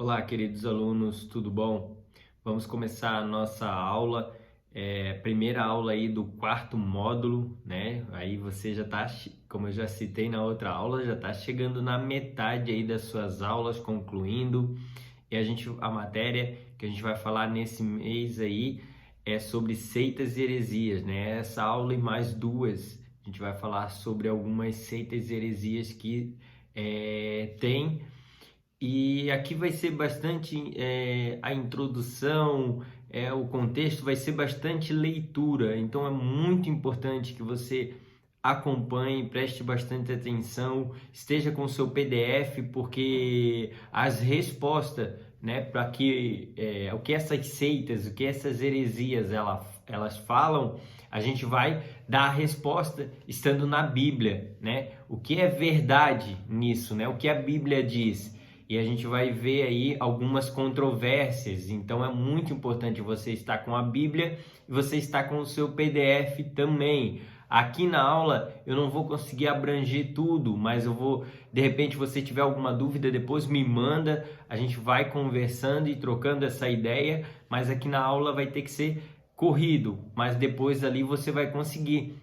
Olá, queridos alunos, tudo bom? Vamos começar a nossa aula, primeira aula aí do quarto módulo, né? Aí você já está, como eu já citei na outra aula, já está chegando na metade aí das suas aulas, concluindo. E a matéria que a gente vai falar nesse mês aí é sobre seitas e heresias, né? Essa aula e mais duas, a gente vai falar sobre algumas seitas e heresias que tem. E aqui vai ser bastante a introdução, o contexto, vai ser bastante leitura. Então é muito importante que você acompanhe, preste bastante atenção, esteja com o seu PDF, porque as respostas, né, para que o que essas seitas, o que essas heresias elas falam, a gente vai dar a resposta estando na Bíblia, né? O que é verdade nisso, né? O que a Bíblia diz. E a gente vai ver aí algumas controvérsias. Então é muito importante você estar com a Bíblia e você estar com o seu PDF também. Aqui na aula eu não vou conseguir abranger tudo, mas eu vou, de repente, você tiver alguma dúvida, depois me manda, a gente vai conversando e trocando essa ideia, mas aqui na aula vai ter que ser corrido, mas depois ali você vai conseguir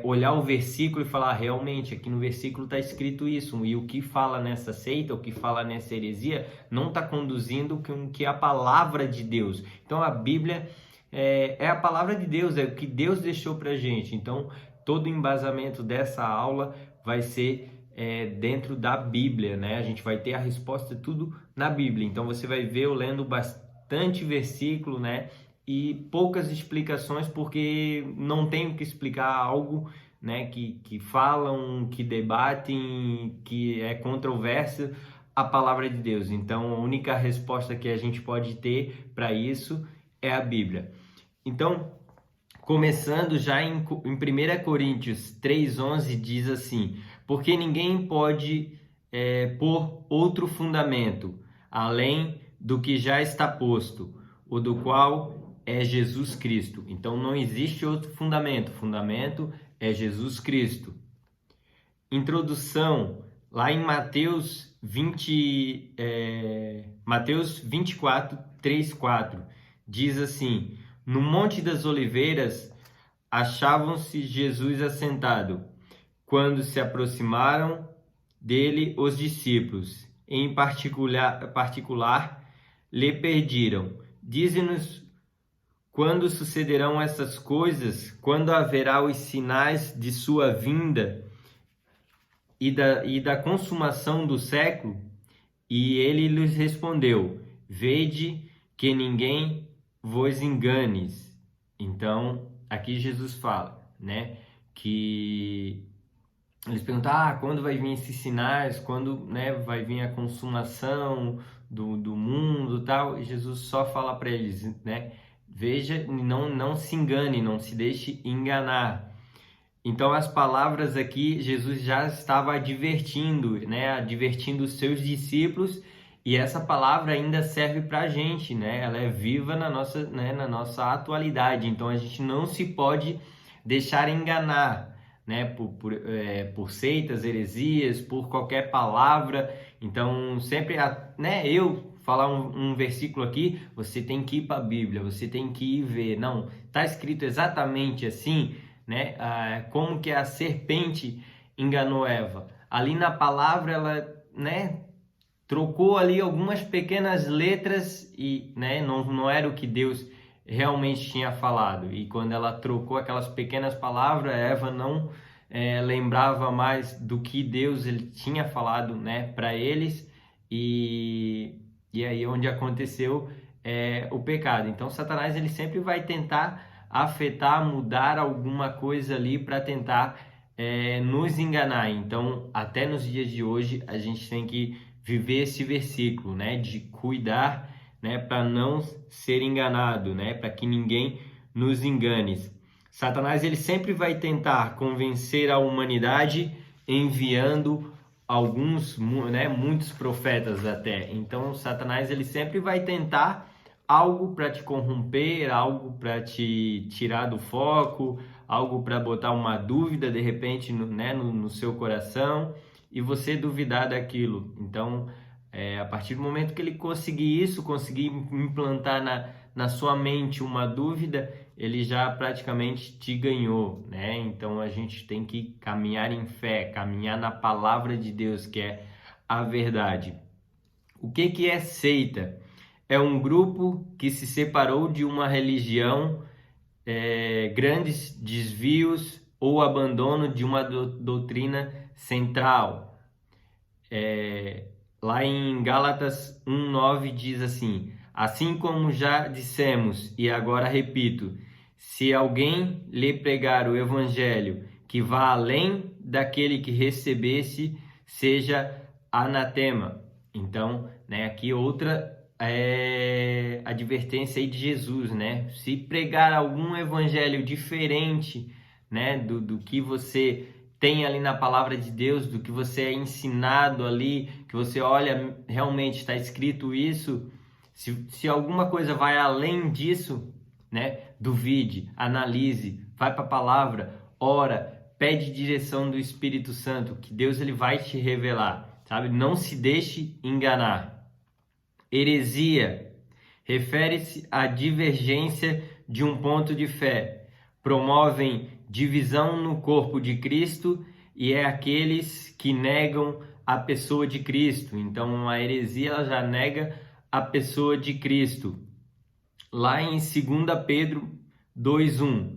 olhar o versículo e falar, realmente, aqui no versículo está escrito isso, e o que fala nessa seita, o que fala nessa heresia, não está conduzindo com que a palavra de Deus. Então a Bíblia é a palavra de Deus, é o que Deus deixou para a gente. Então todo o embasamento dessa aula vai ser dentro da Bíblia, né? A gente vai ter a resposta tudo na Bíblia. Então você vai ver eu lendo bastante versículo, né? E poucas explicações, porque não tenho que explicar algo, né, que falam, que debatem, que é controverso a palavra de Deus. Então, a única resposta que a gente pode ter para isso é a Bíblia. Então, começando já em 1 Coríntios 3,11, diz assim: porque ninguém pode pôr outro fundamento, além do que já está posto, o do qual é Jesus Cristo. Então não existe outro fundamento, o fundamento é Jesus Cristo. Introdução, lá em Mateus 24, 3, 4, diz assim: no Monte das Oliveiras achavam-se Jesus assentado, quando se aproximaram dele os discípulos, em particular lhe pediram: dize-nos quando sucederão essas coisas, quando haverá os sinais de sua vinda e da consumação do século? E ele lhes respondeu: vede que ninguém vos enganes. Então, aqui Jesus fala, né, que eles perguntam, quando vai vir esses sinais, quando, né, vai vir a consumação do mundo e tal, e Jesus só fala para eles, né, veja, não se engane, não se deixe enganar. Então as palavras aqui, Jesus já estava advertindo, né, advertindo os seus discípulos, e essa palavra ainda serve para a gente, né, ela é viva na nossa atualidade, então a gente não se pode deixar enganar, né, por seitas, heresias, por qualquer palavra. Então sempre, né, eu falar um versículo aqui, você tem que ir para a Bíblia, você tem que ir ver, não, está escrito exatamente assim, né? Como que a serpente enganou Eva. Ali na palavra ela, né, trocou ali algumas pequenas letras e, né, não era o que Deus realmente tinha falado. E quando ela trocou aquelas pequenas palavras, Eva não lembrava mais do que Deus ele tinha falado, né, para eles, e aí onde aconteceu o pecado. Então Satanás ele sempre vai tentar afetar, mudar alguma coisa ali para tentar nos enganar. Então até nos dias de hoje a gente tem que viver esse versículo, né, de cuidar, né, para não ser enganado, né, para que ninguém nos engane. Satanás ele sempre vai tentar convencer a humanidade enviando alguns, né, muitos profetas até. Então Satanás ele sempre vai tentar algo para te corromper, algo para te tirar do foco, algo para botar uma dúvida de repente no seu coração e você duvidar daquilo. Então A partir do momento que ele conseguir isso, conseguir implantar na sua mente uma dúvida, ele já praticamente te ganhou, né? Então a gente tem que caminhar em fé, caminhar na palavra de Deus, que é a verdade. O que é seita? É um grupo que se separou de uma religião, grandes desvios ou abandono de uma doutrina central. Lá em Gálatas 1:9 diz assim: assim como já dissemos, e agora repito, se alguém lhe pregar o evangelho que vá além daquele que recebesse, seja anatema. Então, aqui outra advertência aí de Jesus, né? Se pregar algum evangelho diferente, do que você tem ali na palavra de Deus, do que você é ensinado ali, que você olha, realmente está escrito isso, se alguma coisa vai além disso, duvide, analise, vai para a palavra, ora, pede direção do Espírito Santo, que Deus ele vai te revelar, sabe? Não se deixe enganar. Heresia refere-se à divergência de um ponto de fé. Promovem divisão no corpo de Cristo e é aqueles que negam a pessoa de Cristo. Então, a heresia ela já nega a pessoa de Cristo. Lá em 2 Pedro 2:1.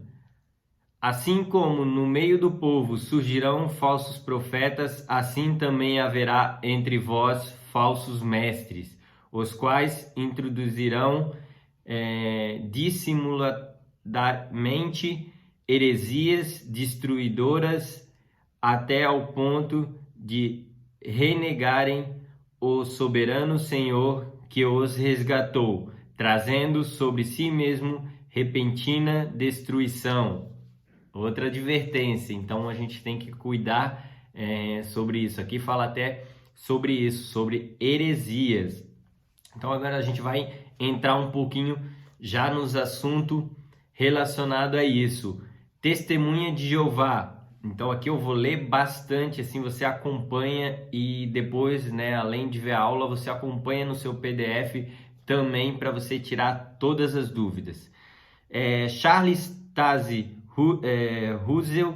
Assim como no meio do povo surgirão falsos profetas, assim também haverá entre vós falsos mestres, os quais introduzirão dissimuladamente heresias destruidoras até ao ponto de renegarem o soberano Senhor que os resgatou, trazendo sobre si mesmo repentina destruição. Outra advertência, então a gente tem que cuidar sobre isso. Aqui fala até sobre isso, sobre heresias. Então agora a gente vai entrar um pouquinho já nos assuntos relacionados a isso. Testemunha de Jeová. Então aqui eu vou ler bastante, assim você acompanha e depois, além de ver a aula, você acompanha no seu PDF também para você tirar todas as dúvidas. Charles Taze Russell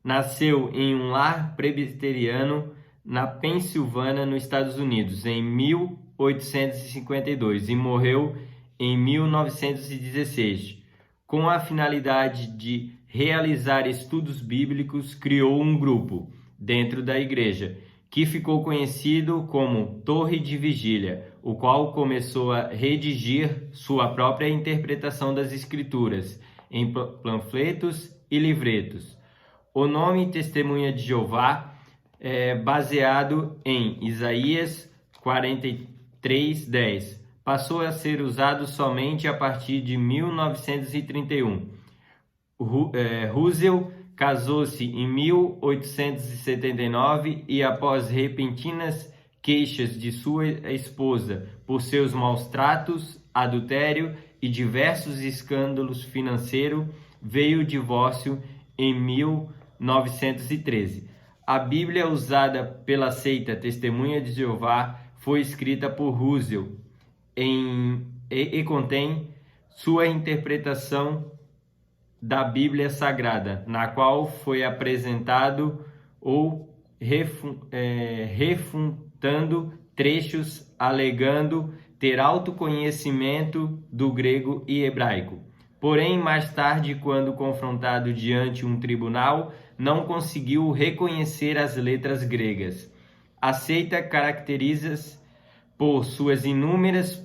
nasceu em um lar presbiteriano na Pensilvânia, nos Estados Unidos, em 1852 e morreu em 1916. Com a finalidade de realizar estudos bíblicos, criou um grupo dentro da igreja que ficou conhecido como Torre de Vigília, o qual começou a redigir sua própria interpretação das Escrituras em panfletos e livretos. O nome Testemunha de Jeová é baseado em Isaías 43:10. Passou a ser usado somente a partir de 1931. Russell casou-se em 1879 e, após repentinas queixas de sua esposa por seus maus tratos, adultério e diversos escândalos financeiros, veio o divórcio em 1913. A Bíblia usada pela seita Testemunha de Jeová foi escrita por Russell e contém sua interpretação da Bíblia Sagrada, na qual foi apresentado ou refutando trechos alegando ter alto conhecimento do grego e hebraico. Porém, mais tarde, quando confrontado diante um tribunal, não conseguiu reconhecer as letras gregas. A seita caracteriza-se por suas inúmeras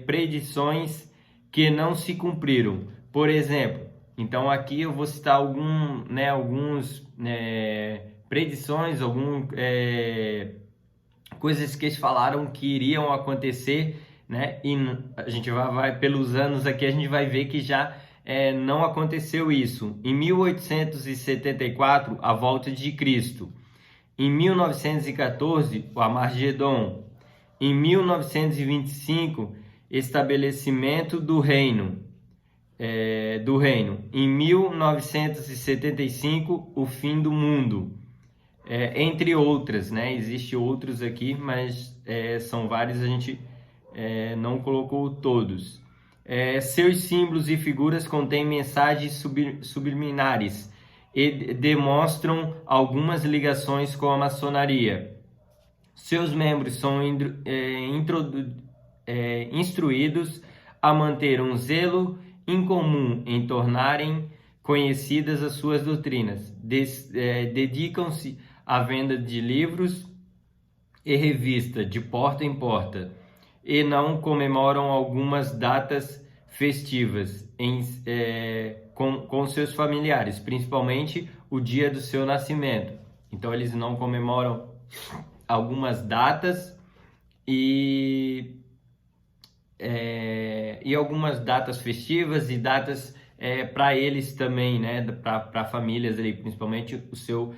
predições que não se cumpriram. Por exemplo, então aqui eu vou citar alguns predições, coisas que eles falaram que iriam acontecer, e a gente vai pelos anos aqui, a gente vai ver que já não aconteceu isso. Em 1874, a volta de Cristo. Em 1914, o Armagedon. Em 1925, estabelecimento do reino. Em 1975, o fim do mundo. Entre outras, Existem outros aqui, mas são vários, a gente não colocou todos. Seus símbolos e figuras contêm mensagens subliminares e demonstram algumas ligações com a maçonaria. Seus membros são instruídos a manter um zelo incomum em tornarem conhecidas as suas doutrinas. Dedicam-se à venda de livros e revistas de porta em porta e não comemoram algumas datas festivas com seus familiares, principalmente o dia do seu nascimento. Então eles não comemoram algumas datas e algumas datas festivas e datas para eles também, né, para famílias ali, principalmente o seu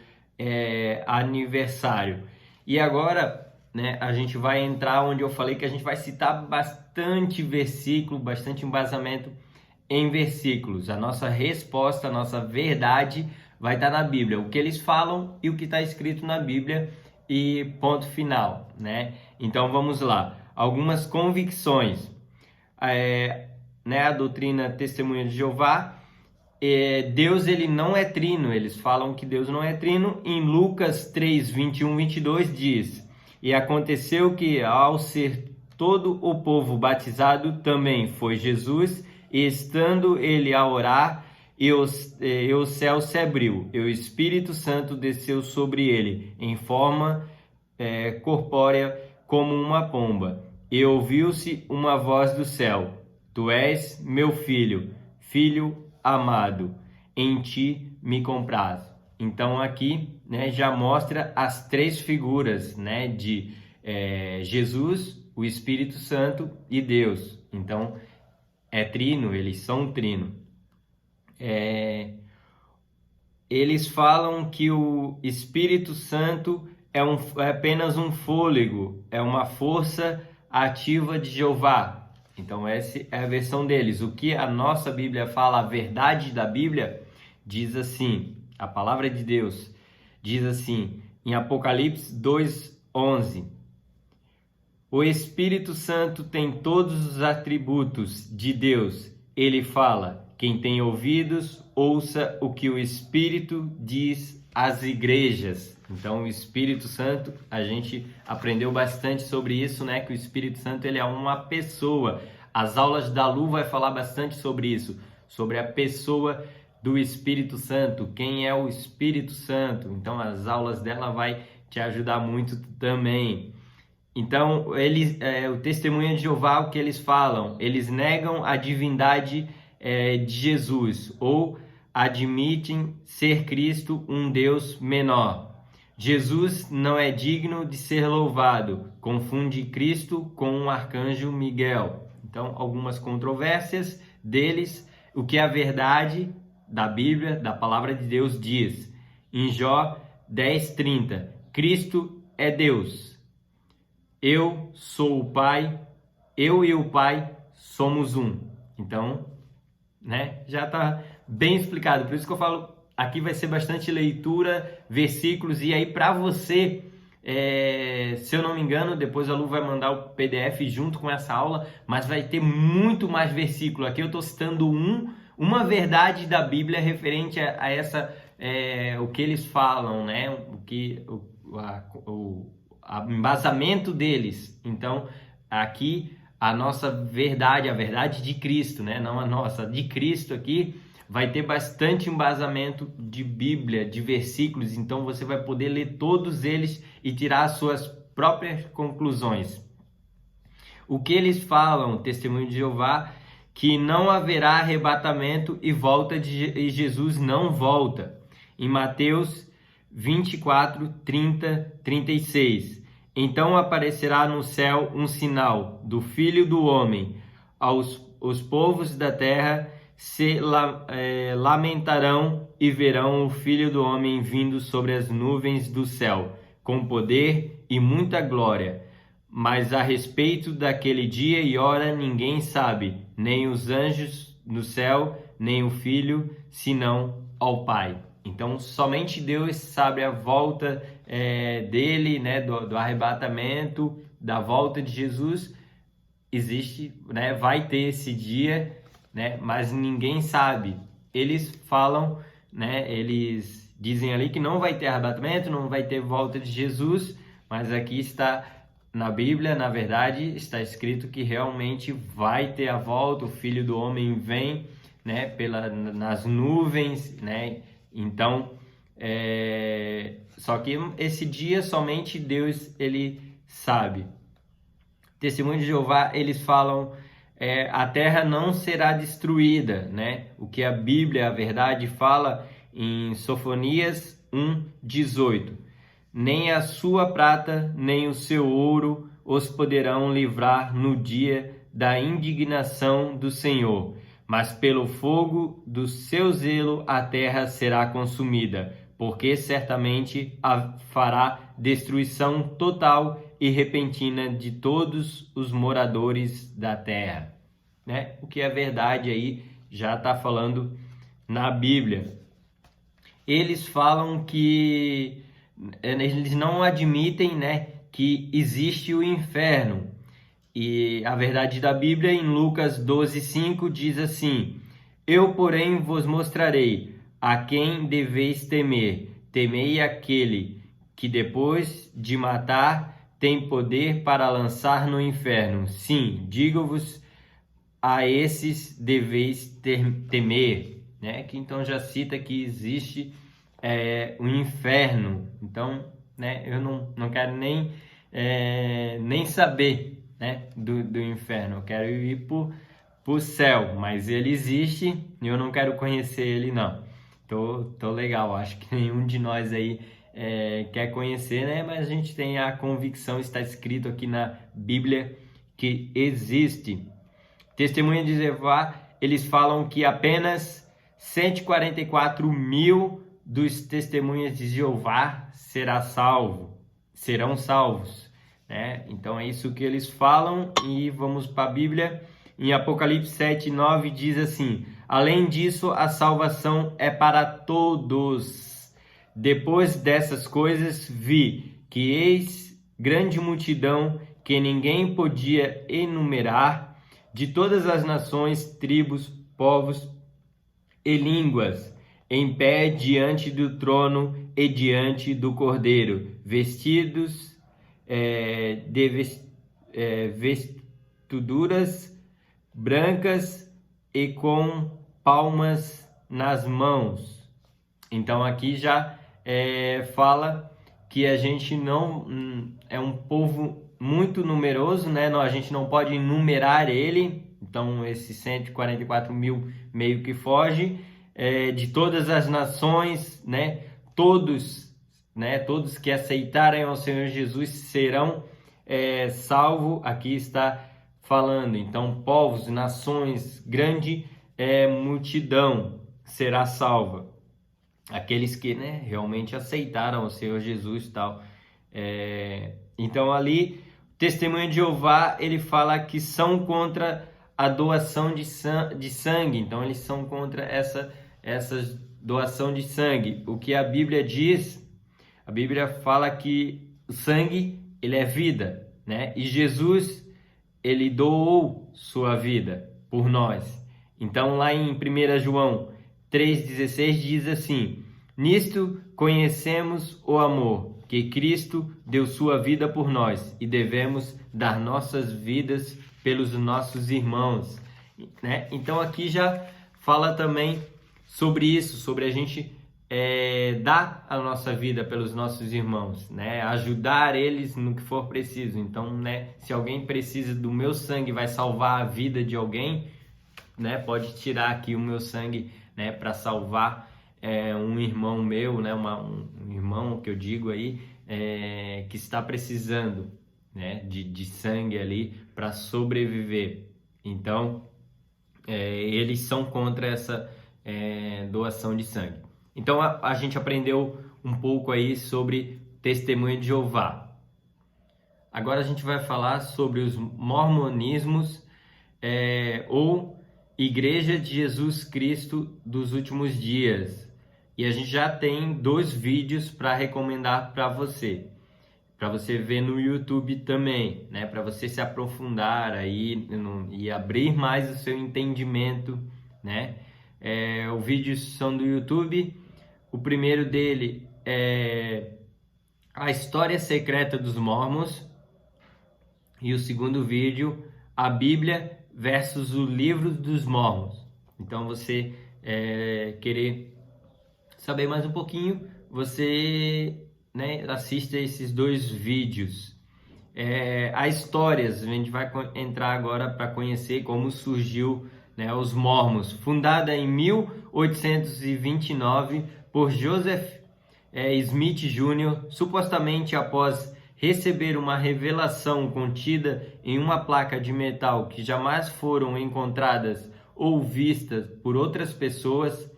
aniversário. E agora, né, a gente vai entrar onde eu falei que a gente vai citar bastante versículo, bastante embasamento em versículos. A nossa resposta, a nossa verdade vai estar na Bíblia, o que eles falam e o que está escrito na Bíblia, e ponto final, né? Então vamos lá. Algumas convicções. Né, a doutrina Testemunha de Jeová, Deus ele não é trino. Eles falam que Deus não é trino. Em Lucas 3, 21, 22 diz: e aconteceu que ao ser todo o povo batizado, também foi Jesus, e estando ele a orar, e o céu se abriu, e o Espírito Santo desceu sobre ele, em forma corpórea como uma pomba. E ouviu-se uma voz do céu: Tu és meu filho, filho amado, em ti me comprazo. Então aqui, né, já mostra as três figuras, né, de Jesus, o Espírito Santo e Deus. Então é trino, eles são trino. Eles falam que o Espírito Santo é apenas um fôlego, é uma força ativa de Jeová. Então essa é a versão deles. O que a nossa Bíblia fala, a verdade da Bíblia, diz assim, a palavra de Deus diz assim, em Apocalipse 2:11: o Espírito Santo tem todos os atributos de Deus. Ele fala: quem tem ouvidos, ouça o que o Espírito diz às igrejas. Então, o Espírito Santo, a gente aprendeu bastante sobre isso, né? Que o Espírito Santo ele é uma pessoa. As aulas da Lu vai falar bastante sobre isso, sobre a pessoa do Espírito Santo. Quem é o Espírito Santo? Então, as aulas dela vai te ajudar muito também. Então, o Testemunha de Jeová, o que eles falam? Eles negam a divindade de Jesus, ou admitem ser Cristo um Deus menor. Jesus não é digno de ser louvado. Confunde Cristo com o arcanjo Miguel. Então, algumas controvérsias deles. O que a verdade da Bíblia, da palavra de Deus diz. Em Jó 10:30, Cristo é Deus. Eu sou o Pai, eu e o Pai somos um. Então, né, já está bem explicado. Por isso que eu falo, aqui vai ser bastante leitura, versículos, e aí para você, se eu não me engano, depois a Lu vai mandar o PDF junto com essa aula, mas vai ter muito mais versículo. Aqui eu estou citando uma verdade da Bíblia referente a essa, o que eles falam, né, o embasamento deles. Então, aqui a nossa verdade, a verdade de Cristo, né? Não a nossa, de Cristo aqui, vai ter bastante embasamento de Bíblia, de versículos. Então, você vai poder ler todos eles e tirar as suas próprias conclusões. O que eles falam, Testemunho de Jeová, que não haverá arrebatamento e Jesus não volta. Em Mateus 24, 30, 36. Então aparecerá no céu um sinal do Filho do Homem. Os povos da terra se lamentarão e verão o Filho do Homem vindo sobre as nuvens do céu, com poder e muita glória. Mas a respeito daquele dia e hora ninguém sabe, nem os anjos no céu, nem o Filho, senão ao Pai. Então, somente Deus sabe a volta dele, né, do arrebatamento da volta de Jesus, existe, né, vai ter esse dia, né, mas ninguém sabe. Eles falam, né, eles dizem ali que não vai ter arrebatamento, não vai ter volta de Jesus, mas aqui está na Bíblia, na verdade, está escrito que realmente vai ter a volta, o Filho do Homem vem, né, nas nuvens, né? Então, só que esse dia somente Deus ele sabe. Testemunho de Jeová, eles falam, a terra não será destruída, né? O que a Bíblia, a verdade, fala em Sofonias 1:18. Nem a sua prata, nem o seu ouro os poderão livrar no dia da indignação do Senhor. Mas pelo fogo do seu zelo a terra será consumida, porque certamente fará destruição total e repentina de todos os moradores da terra. Né? O que é verdade aí já está falando na Bíblia. Eles falam que eles não admitem, né, que existe o inferno. E a verdade da Bíblia em Lucas 12:5 diz assim: Eu, porém, vos mostrarei a quem deveis temer. Temei aquele que depois de matar tem poder para lançar no inferno. Sim, digo-vos, a esses deveis temer, né? Que então já cita que existe o inferno. Então, né, eu não quero nem saber, né, do inferno. Eu quero ir pro céu, mas ele existe e eu não quero conhecer ele, não. Tô legal, acho que nenhum de nós aí quer conhecer, né? Mas a gente tem a convicção, está escrito aqui na Bíblia, que existe. Testemunha de Jeová, eles falam que apenas 144 mil dos testemunhas de Jeová serão salvos, né? Então é isso que eles falam. E vamos para a Bíblia. Em Apocalipse 7:9 diz assim: além disso, a salvação é para todos. Depois dessas coisas, vi que eis grande multidão que ninguém podia enumerar, de todas as nações, tribos, povos e línguas, em pé diante do trono e diante do Cordeiro, vestidos de vestiduras brancas e com palmas nas mãos. Então aqui já fala que a gente não é um povo muito numeroso, né? A gente não pode enumerar ele. Então esses 144 mil meio que foge de todas as nações, né? Todos que aceitarem ao Senhor Jesus serão salvos. Aqui está falando. Então povos, nações, grande multidão será salva. Aqueles que, né, realmente aceitaram o Senhor Jesus e tal. Então ali, Testemunho de Jeová, ele fala que são contra a doação de sangue. Então eles são contra essa doação de sangue. O que a Bíblia diz, a Bíblia fala que o sangue, ele é vida, né? E Jesus, ele doou sua vida por nós. Então lá em 1 João 3,16 diz assim: nisto conhecemos o amor, que Cristo deu sua vida por nós e devemos dar nossas vidas pelos nossos irmãos, né? Então aqui já fala também sobre isso, sobre a gente dar a nossa vida pelos nossos irmãos, né? Ajudar eles no que for preciso. Então, né, se alguém precisa do meu sangue, vai salvar a vida de alguém, né? Pode tirar aqui o meu sangue, né, para salvar um irmão meu, né? Um irmão que eu digo aí que está precisando, né, de sangue ali para sobreviver. Então, eles são contra essa doação de sangue. Então, a gente aprendeu um pouco aí sobre Testemunho de Jeová. Agora a gente vai falar sobre os mormonismos ou Igreja de Jesus Cristo dos Últimos Dias. E a gente já tem 2 vídeos para recomendar para você. para você ver no YouTube também, né? Para você se aprofundar aí e abrir mais o seu entendimento, né? Os vídeos são do YouTube. O primeiro dele é a história secreta dos Mormons e o segundo vídeo, a Bíblia versus o livro dos Mormons. Então você querer saber mais um pouquinho, você, né, assista esses dois vídeos. As histórias, a gente vai entrar agora para conhecer como surgiu, né, os Mormons. Fundada em 1829 por Joseph Smith Jr., supostamente após receber uma revelação contida em uma placa de metal que jamais foram encontradas ou vistas por outras pessoas.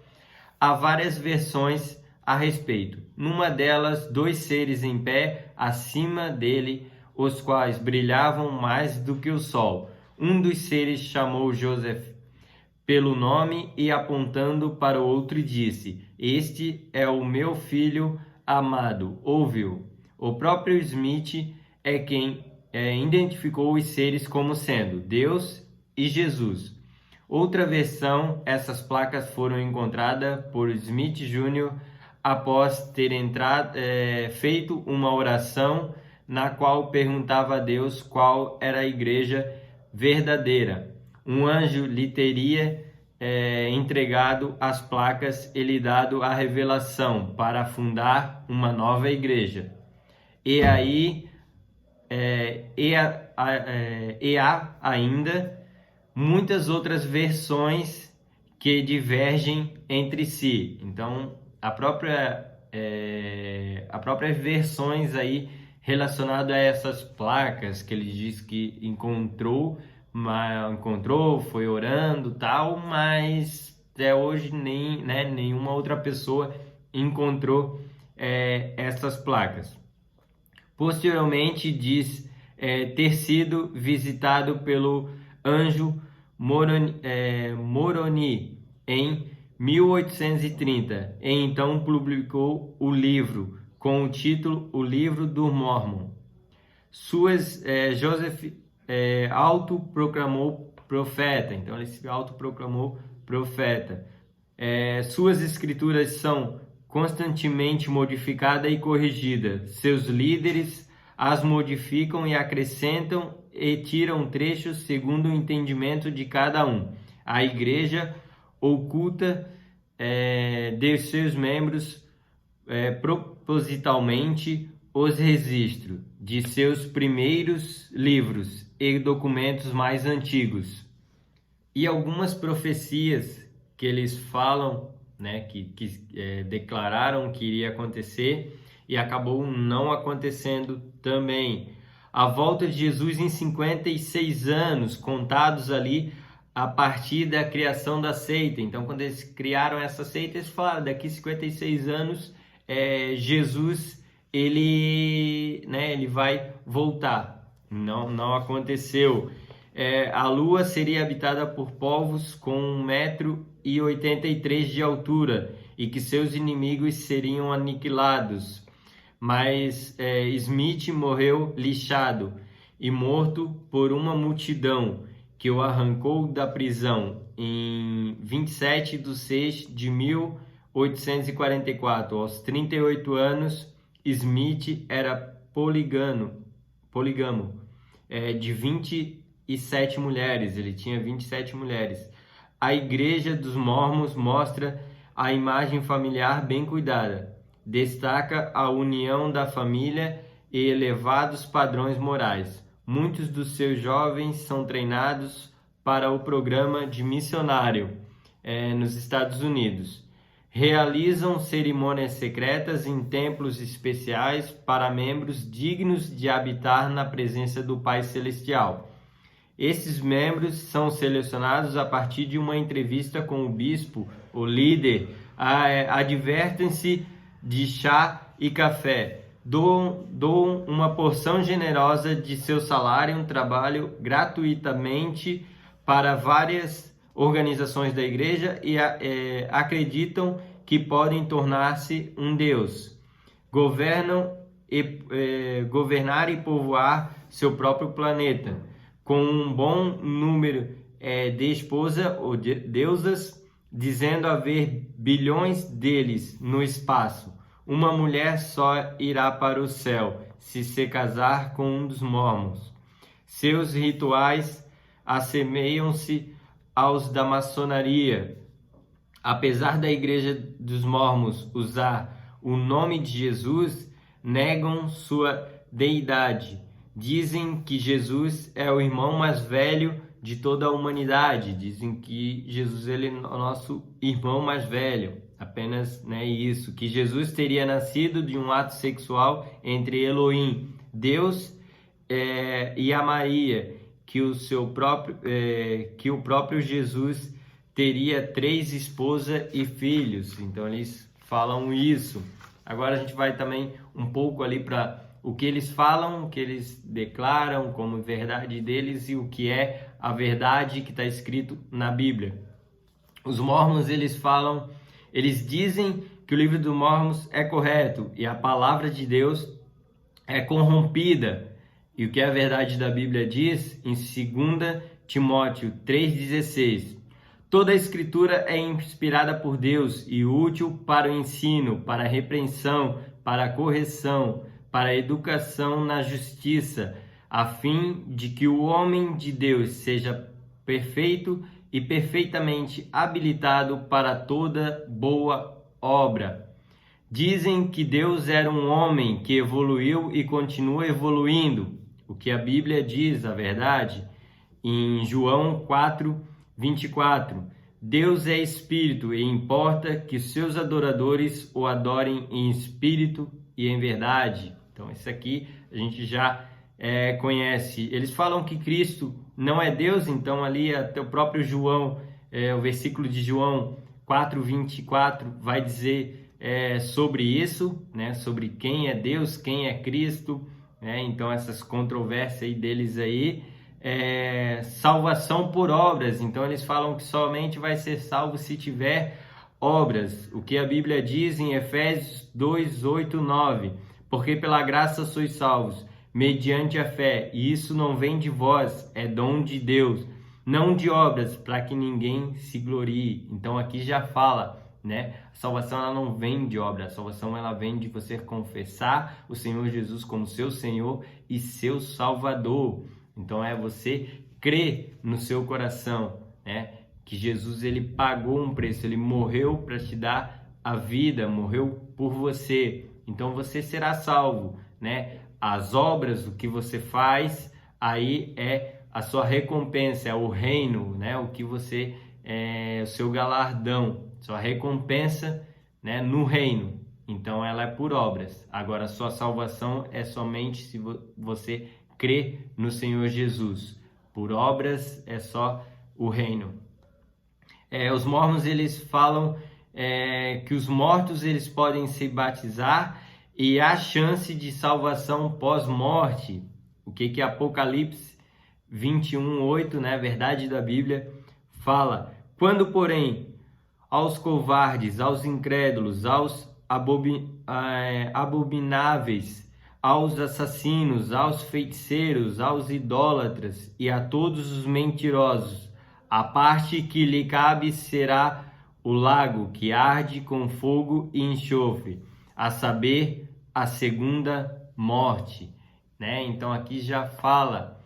Há várias versões a respeito. Numa delas, dois seres em pé acima dele, os quais brilhavam mais do que o sol. Um dos seres chamou Joseph pelo nome e, apontando para o outro, disse: "Este é o meu filho amado, ouve-o." O próprio Smith é quem identificou os seres como sendo Deus e Jesus. Outra versão, essas placas foram encontradas por Smith Jr. após ter feito uma oração na qual perguntava a Deus qual era a igreja verdadeira. Um anjo lhe teria entregado as placas e lhe dado a revelação para fundar uma nova igreja. E aí há ainda muitas outras versões que divergem entre si. Então, as próprias versões aí relacionadas a essas placas que ele diz que encontrou, foi orando tal, mas até hoje nenhuma outra pessoa encontrou essas placas. Posteriormente diz ter sido visitado pelo anjo Moroni em 1830 e então publicou o livro com o título O Livro do Mormon. Joseph autoproclamou profeta, então ele se autoproclamou profeta. Suas escrituras são constantemente modificadas e corrigidas. Seus líderes as modificam e acrescentam e tiram trechos segundo o entendimento de cada um. A igreja oculta de seus membros propositalmente os registros de seus primeiros livros e documentos mais antigos. E algumas profecias que eles falam, né, que declararam que iria acontecer e acabou não acontecendo também. A volta de Jesus em 56 anos, contados ali a partir da criação da seita. Então, quando eles criaram essa seita, eles falaram, daqui 56 anos, Jesus, ele vai voltar. Não aconteceu. A lua seria habitada por povos com 1,83 m de altura e que seus inimigos seriam aniquilados. Mas Smith morreu lixado e morto por uma multidão que o arrancou da prisão em 27 de 6 de 1844. Aos 38 anos, Smith era polígamo, de 27 mulheres. Ele tinha 27 mulheres. A Igreja dos Mormons mostra a imagem familiar bem cuidada. Destaca a união da família e elevados padrões morais. Muitos dos seus jovens são treinados para o programa de missionário nos Estados Unidos. Realizam cerimônias secretas em templos especiais para membros dignos de habitar na presença do Pai Celestial. Esses membros são selecionados a partir de uma entrevista com o bispo, o líder. Advertem-se de chá e café. Doam uma porção generosa de seu salário, um trabalho gratuitamente para várias organizações da igreja e acreditam que podem tornar-se um Deus. Governam governar e povoar seu próprio planeta, com um bom número de esposas ou de deusas, dizendo haver bilhões deles no espaço. Uma mulher só irá para o céu se casar com um dos mormons. Seus rituais assemelham-se aos da maçonaria. Apesar da Igreja dos Mormons usar o nome de Jesus, negam sua deidade. Dizem que Jesus é o irmão mais velho de toda a humanidade. Dizem que Jesus ele é o nosso irmão mais velho. Apenas isso. Que Jesus teria nascido de um ato sexual entre Elohim, Deus, e a Maria. Que o próprio Jesus teria 3 esposas e filhos. Então eles falam isso. Agora a gente vai também um pouco ali para o que eles falam, o que eles declaram como verdade deles e o que é a verdade que está escrito na Bíblia. Os mormons eles dizem que o livro dos mormons é correto e a palavra de Deus é corrompida. E o que a verdade da Bíblia diz em 2 Timóteo 3,16: toda a escritura é inspirada por Deus e útil para o ensino, para a repreensão, para a correção, para a educação na justiça, a fim de que o homem de Deus seja perfeito e perfeitamente habilitado para toda boa obra. Dizem que Deus era um homem que evoluiu e continua evoluindo. O que a Bíblia diz, a verdade, em João 4:24. Deus é espírito e importa que os seus adoradores o adorem em espírito e em verdade. Então, isso aqui a gente já conhece. Eles falam que Cristo não é Deus, então ali até o próprio João, o versículo de João 4:24 vai dizer sobre isso, sobre quem é Deus, quem é Cristo, então essas controvérsias aí deles aí. Salvação por obras, então eles falam que somente vai ser salvo se tiver obras, o que a Bíblia diz em Efésios 2:8-9: porque pela graça sois salvos, mediante a fé, e isso não vem de vós, é dom de Deus, não de obras, para que ninguém se glorie. Então aqui já fala, a salvação ela não vem de obra, a salvação ela vem de você confessar o Senhor Jesus como seu Senhor e seu Salvador. Então é você crer no seu coração, que Jesus ele pagou um preço, ele morreu para te dar a vida, morreu por você. Então você será salvo, As obras, o que você faz, aí é a sua recompensa, é o reino, o que você o seu galardão, sua recompensa, no reino. Então ela é por obras. Agora a sua salvação é somente se você crê no Senhor Jesus. Por obras é só o reino. Os mormons eles falam que os mortos eles podem se batizar e há chance de salvação pós-morte. O que Apocalipse 21:8, verdade da Bíblia, fala: quando, porém, aos covardes, aos incrédulos, aos abomináveis, aos assassinos, aos feiticeiros, aos idólatras e a todos os mentirosos, a parte que lhe cabe será o lago que arde com fogo e enxofre, a saber, a segunda morte. Então aqui já fala,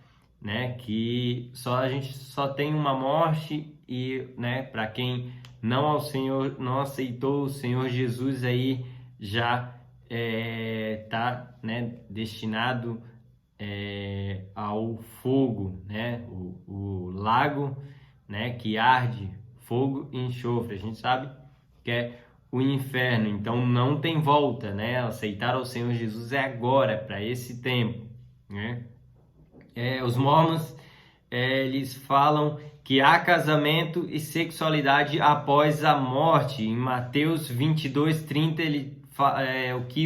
que a gente só tem uma morte e, para quem não aceitou o Senhor Jesus aí já está destinado ao fogo, o lago, que arde fogo e enxofre. A gente sabe que é o inferno, então não tem volta, aceitar ao Senhor Jesus é agora, para esse tempo, os mormons eles falam que há casamento e sexualidade após a morte. Em Mateus 22:30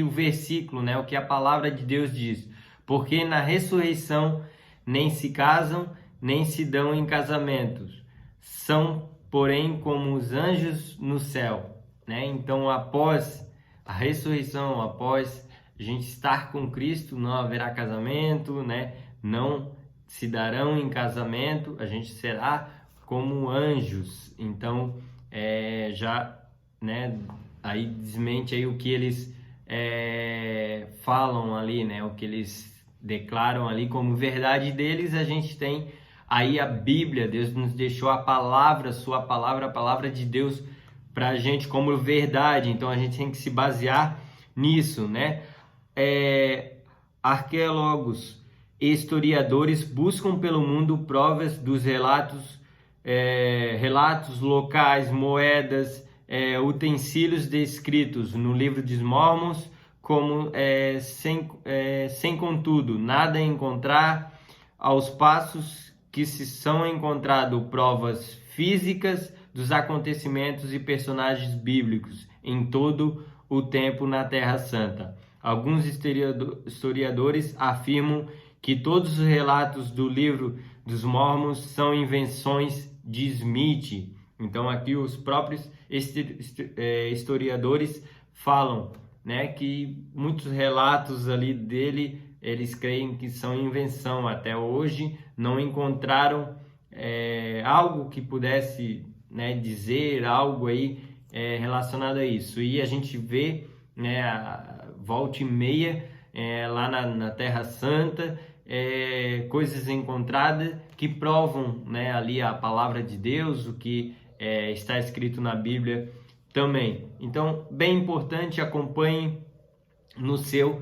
o versículo, o que a palavra de Deus diz: porque na ressurreição nem se casam, nem se dão em casamentos, são, porém, como os anjos no céu. Então, após a ressurreição, após a gente estar com Cristo, não haverá casamento, né? Não se darão em casamento, a gente será como anjos. Então, já, né? Aí desmente aí o que eles falam ali, né? O que eles declaram ali como verdade deles. A gente tem aí a Bíblia. Deus nos deixou a palavra, sua palavra, a palavra de Deus para a gente como verdade. Então a gente tem que se basear nisso, né? Arqueólogos e historiadores buscam pelo mundo provas dos relatos locais, moedas, utensílios descritos no livro dos Mormons, como sem contudo nada encontrar aos passos que se são encontrado provas físicas dos acontecimentos e personagens bíblicos em todo o tempo na Terra Santa. Alguns historiadores afirmam que todos os relatos do livro dos Mormons são invenções de Smith. Então aqui os próprios historiadores falam, né, que muitos relatos ali dele, eles creem que são invenção. Até hoje não encontraram algo que pudesse, né, dizer algo aí relacionado a isso. E a gente vê, né, volta e meia lá na Terra Santa, coisas encontradas que provam, né, ali a palavra de Deus, o que está escrito na Bíblia também. Então, bem importante, acompanhe no seu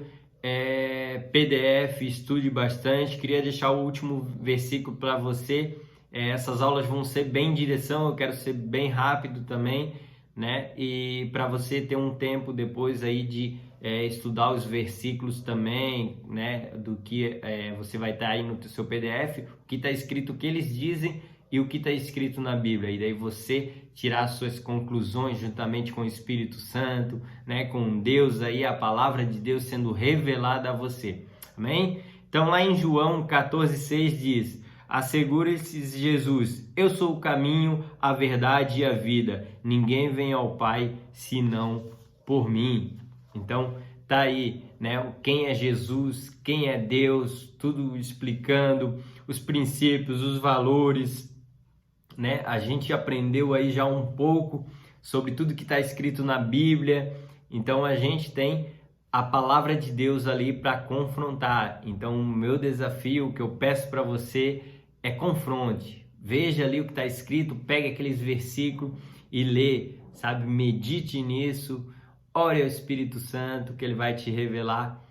PDF, estude bastante. Queria deixar o último versículo para você. Essas aulas vão ser bem em direção, eu quero ser bem rápido também, né? E para você ter um tempo depois aí de estudar os versículos também, né? Do que você vai estar aí no seu PDF, o que está escrito, o que eles dizem e o que está escrito na Bíblia. E daí você tirar suas conclusões juntamente com o Espírito Santo, né? Com Deus aí, a palavra de Deus sendo revelada a você. Amém? Então lá em João 14,6 diz: assegure-se Jesus, eu sou o caminho, a verdade e a vida. Ninguém vem ao Pai senão por mim. Então tá aí, né? Quem é Jesus, quem é Deus, tudo explicando os princípios, os valores, né? A gente aprendeu aí já um pouco sobre tudo que está escrito na Bíblia. Então a gente tem a palavra de Deus ali para confrontar. Então o meu desafio, o que eu peço para você é confronte. Veja ali o que está escrito, pegue aqueles versículos e lê, sabe? Medite nisso, ore ao Espírito Santo, que ele vai te revelar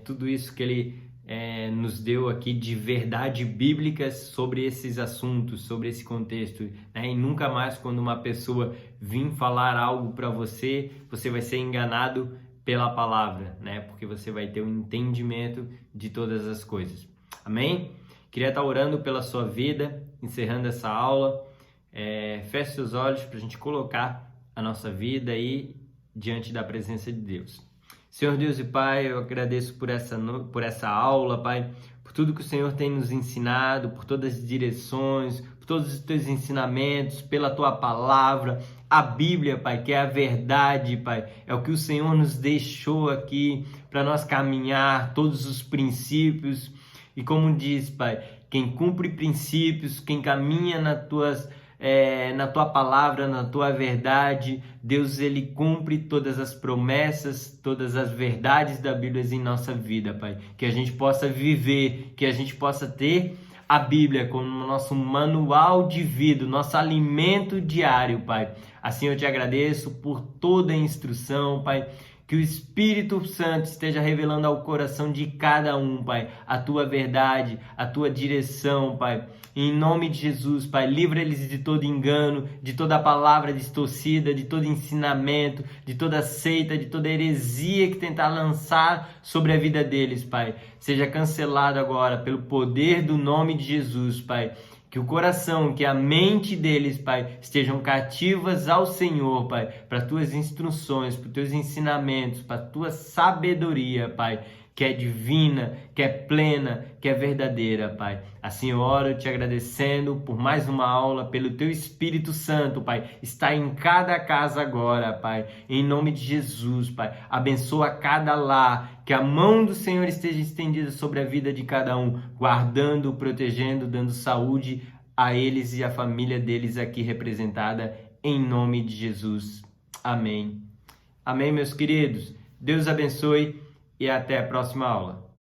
tudo isso que ele nos deu aqui de verdade bíblicas sobre esses assuntos, sobre esse contexto, né? E nunca mais, quando uma pessoa vir falar algo para você, você vai ser enganado pela palavra, né? Porque você vai ter um entendimento de todas as coisas. Amém? Queria estar orando pela sua vida, encerrando essa aula. Feche seus olhos para a gente colocar a nossa vida aí diante da presença de Deus. Senhor Deus e Pai, eu agradeço por essa aula, Pai, por tudo que o Senhor tem nos ensinado, por todas as direções, por todos os teus ensinamentos, pela tua palavra, a Bíblia, Pai, que é a verdade, Pai, é o que o Senhor nos deixou aqui para nós caminhar, todos os princípios. E como diz, Pai, quem cumpre princípios, quem caminha na tua palavra, na tua verdade, Deus, ele cumpre todas as promessas, todas as verdades da Bíblia em nossa vida, Pai. Que a gente possa viver, que a gente possa ter a Bíblia como nosso manual de vida, nosso alimento diário, Pai. Assim eu te agradeço por toda a instrução, Pai. Que o Espírito Santo esteja revelando ao coração de cada um, Pai, a tua verdade, a tua direção, Pai. Em nome de Jesus, Pai, livra eles de todo engano, de toda palavra distorcida, de todo ensinamento, de toda seita, de toda heresia que tentar lançar sobre a vida deles, Pai. Seja cancelado agora pelo poder do nome de Jesus, Pai. Que o coração, que a mente deles, Pai, estejam cativas ao Senhor, Pai, para tuas instruções, para teus ensinamentos, para tua sabedoria, Pai. que é divina, que é plena, que é verdadeira, Pai. Assim eu oro te agradecendo por mais uma aula, pelo Teu Espírito Santo, Pai. Está em cada casa agora, Pai. Em nome de Jesus, Pai. Abençoa cada lar, que a mão do Senhor esteja estendida sobre a vida de cada um, guardando, protegendo, dando saúde a eles e a família deles aqui representada, em nome de Jesus. Amém. Amém, meus queridos. Deus abençoe e até a próxima aula.